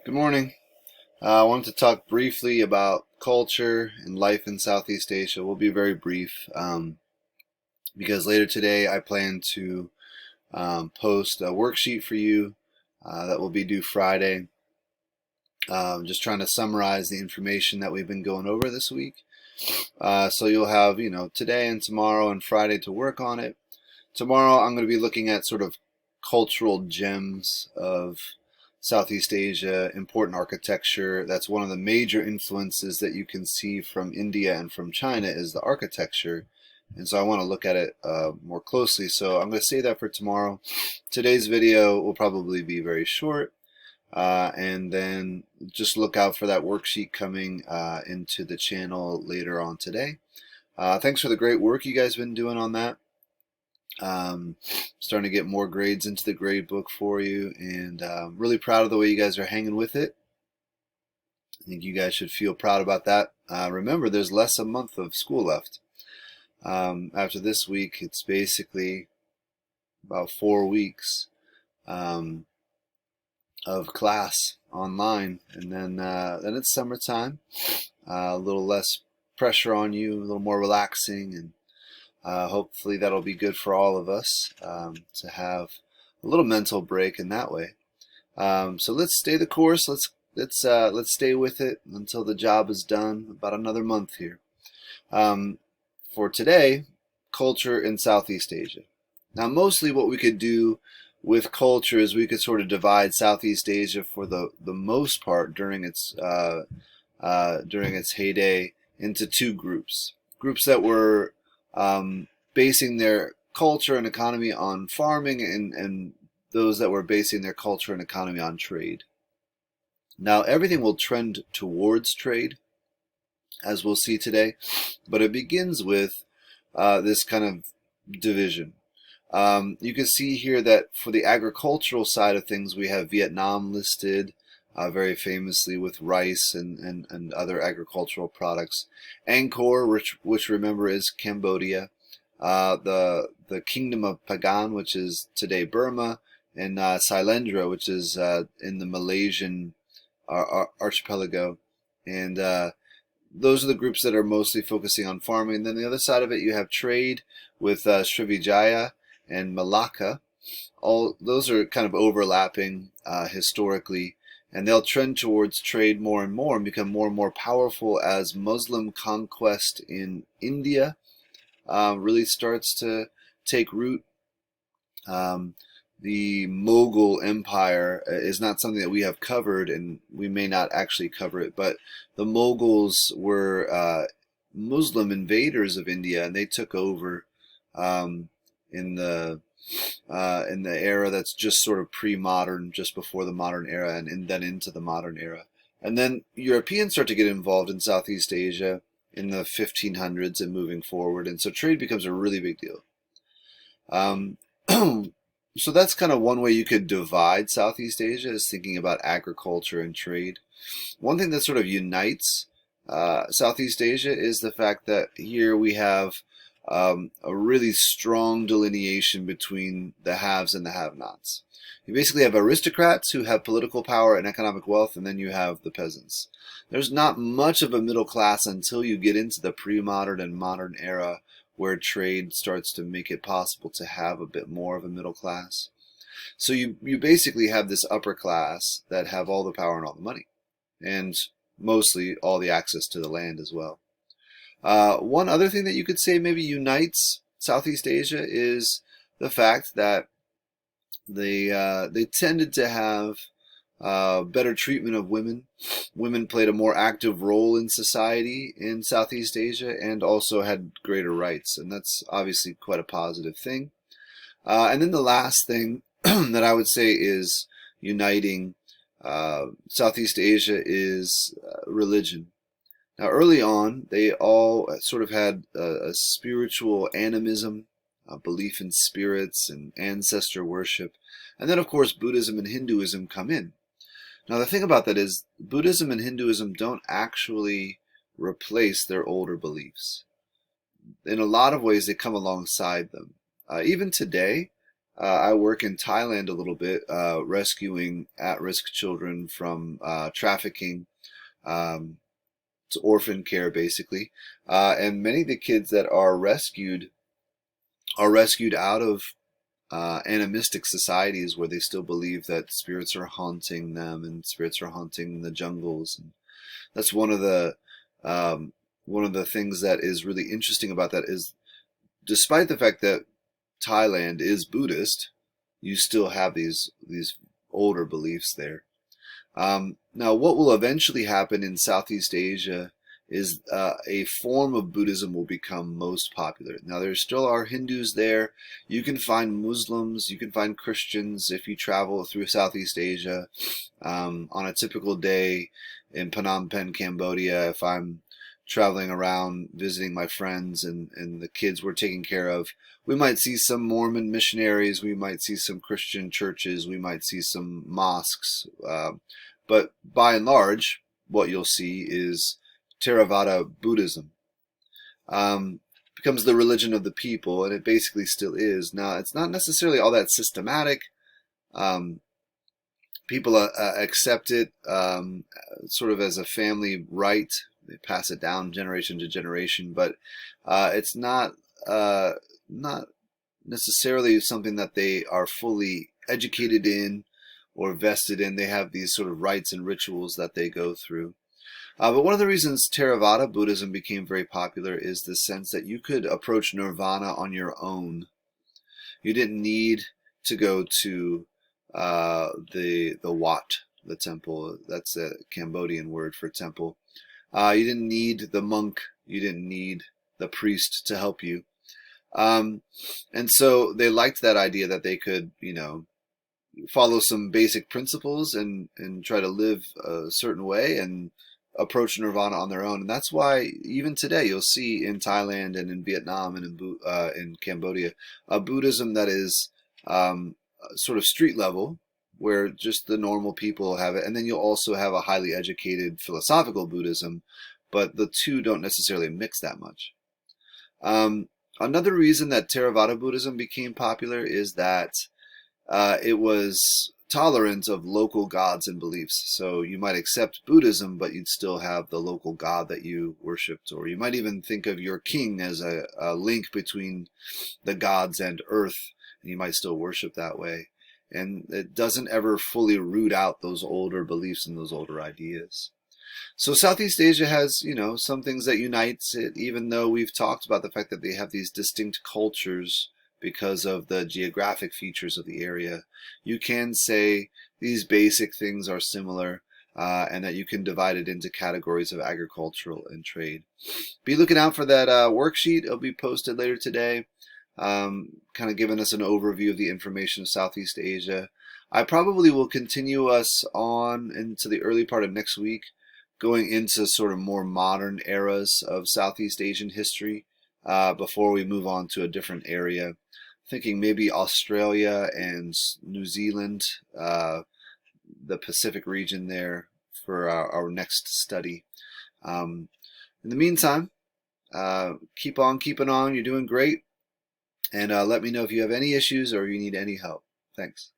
Good morning. I wanted to talk briefly about culture and life in Southeast Asia. We'll be very brief because later today I plan to post a worksheet for you that will be due Friday. Just trying to summarize the information that we've been going over this week. So you'll have, today and tomorrow and Friday to work on it. Tomorrow I'm going to be looking at sort of cultural gems of Southeast Asia, important architecture. That's one of the major influences that you can see from India and from China is the architecture. And so I want to look at it more closely. So I'm going to save that for tomorrow. Today's video will probably be very short. And then just look out for that worksheet coming into the channel later on today. Thanks for the great work you guys have been doing on that. Starting to get more grades into the grade book for you, and really proud of the way you guys are hanging with it. I think you guys should feel proud about that. Remember, there's less a month of school left. After this week, it's basically about 4 weeks of class online, and then it's summertime. A little less pressure on you, a little more relaxing, and hopefully that'll be good for all of us to have a little mental break in that way. So let's stay the course. Let's stay with it until the job is done. About another month here. For today, culture in Southeast Asia. Now, mostly what we could do with culture is we could sort of divide Southeast Asia for the most part during its heyday into two groups. Groups that were basing their culture and economy on farming, and those that were basing their culture and economy on trade. Now, everything will trend towards trade, as we'll see today, but it begins with this kind of division. You can see here that for the agricultural side of things, we have Vietnam listed very famously with rice and other agricultural products. Angkor, which remember is Cambodia. The Kingdom of Pagan, which is today Burma, and Sailendra, which is in the Malaysian archipelago. And those are the groups that are mostly focusing on farming. And then the other side of it, you have trade with Srivijaya and Malacca. All those are kind of overlapping historically, and they'll trend towards trade more and more and become more and more powerful as Muslim conquest in India really starts to take root. The Mughal Empire is not something that we have covered, and we may not actually cover it, but the Mughals were Muslim invaders of India, and they took over in the era that's just sort of pre-modern, just before the modern era, and then into the modern era. And then Europeans start to get involved in Southeast Asia in the 1500s and moving forward, and so trade becomes a really big deal. So that's kind of one way you could divide Southeast Asia, is thinking about agriculture and trade. One thing that sort of unites Southeast Asia is the fact that here we have a really strong delineation between the haves and the have-nots. You basically have aristocrats who have political power and economic wealth, and then you have the peasants. There's not much of a middle class until you get into the pre-modern and modern era, where trade starts to make it possible to have a bit more of a middle class. So you basically have this upper class that have all the power and all the money, and mostly all the access to the land as well. One other thing that you could say maybe unites Southeast Asia is the fact that they tended to have better treatment of women. Women played a more active role in society in Southeast Asia and also had greater rights, and that's obviously quite a positive thing. And then the last thing that I would say is uniting Southeast Asia is religion. Now, early on, they all sort of had a spiritual animism, a belief in spirits and ancestor worship. And then, of course, Buddhism and Hinduism come in. Now, the thing about that is Buddhism and Hinduism don't actually replace their older beliefs. In a lot of ways, they come alongside them. Even today, I work in Thailand a little bit, rescuing at-risk children from trafficking. Um, it's orphan care basically, and many of the kids that are rescued out of animistic societies where they still believe that spirits are haunting them and spirits are haunting the jungles. And that's um, one of the things that is really interesting about that is, despite the fact that Thailand is Buddhist, you still have these older beliefs there. Now, what will eventually happen in Southeast Asia is a form of Buddhism will become most popular. Now, there still are Hindus there. You can find Muslims, you can find Christians if you travel through Southeast Asia. On a typical day in Phnom Penh, Cambodia, if I'm traveling around visiting my friends and the kids we're taking care of, we might see some Mormon missionaries, we might see some Christian churches, we might see some mosques. But by and large, what you'll see is Theravada Buddhism. Becomes the religion of the people, and it basically still is. Now, it's not necessarily all that systematic. Um, People accept it sort of as a family right. They pass it down generation to generation, but it's not necessarily something that they are fully educated in or vested in. They have these sort of rites and rituals that they go through. But one of the reasons Theravada Buddhism became very popular is the sense that you could approach nirvana on your own. You didn't need to go to the Wat, the temple. That's a Cambodian word for temple. You didn't need the monk. You didn't need the priest to help you. And so they liked that idea that they could, follow some basic principles and try to live a certain way and approach nirvana on their own. And that's why even today you'll see in Thailand and in Vietnam and in Cambodia a Buddhism that is sort of street level, where just the normal people have it. And then you'll also have a highly educated philosophical Buddhism, but the two don't necessarily mix that much. Another reason that Theravada Buddhism became popular is that it was tolerant of local gods and beliefs. So you might accept Buddhism, but you'd still have the local god that you worshipped. Or you might even think of your king as a link between the gods and earth, and you might still worship that way. And it doesn't ever fully root out those older beliefs and those older ideas. So Southeast Asia has, some things that unites it, even though we've talked about the fact that they have these distinct cultures because of the geographic features of the area. You can say these basic things are similar, and that you can divide it into categories of agricultural and trade. Be looking out for that worksheet. It'll be posted later today, kind of giving us an overview of the information of Southeast Asia. I probably will continue us on into the early part of next week, going into sort of more modern eras of Southeast Asian history before we move on to a different area. Thinking maybe Australia and New Zealand, the Pacific region there for our next study. In the meantime, keep on keeping on. You're doing great. And let me know if you have any issues or you need any help. Thanks.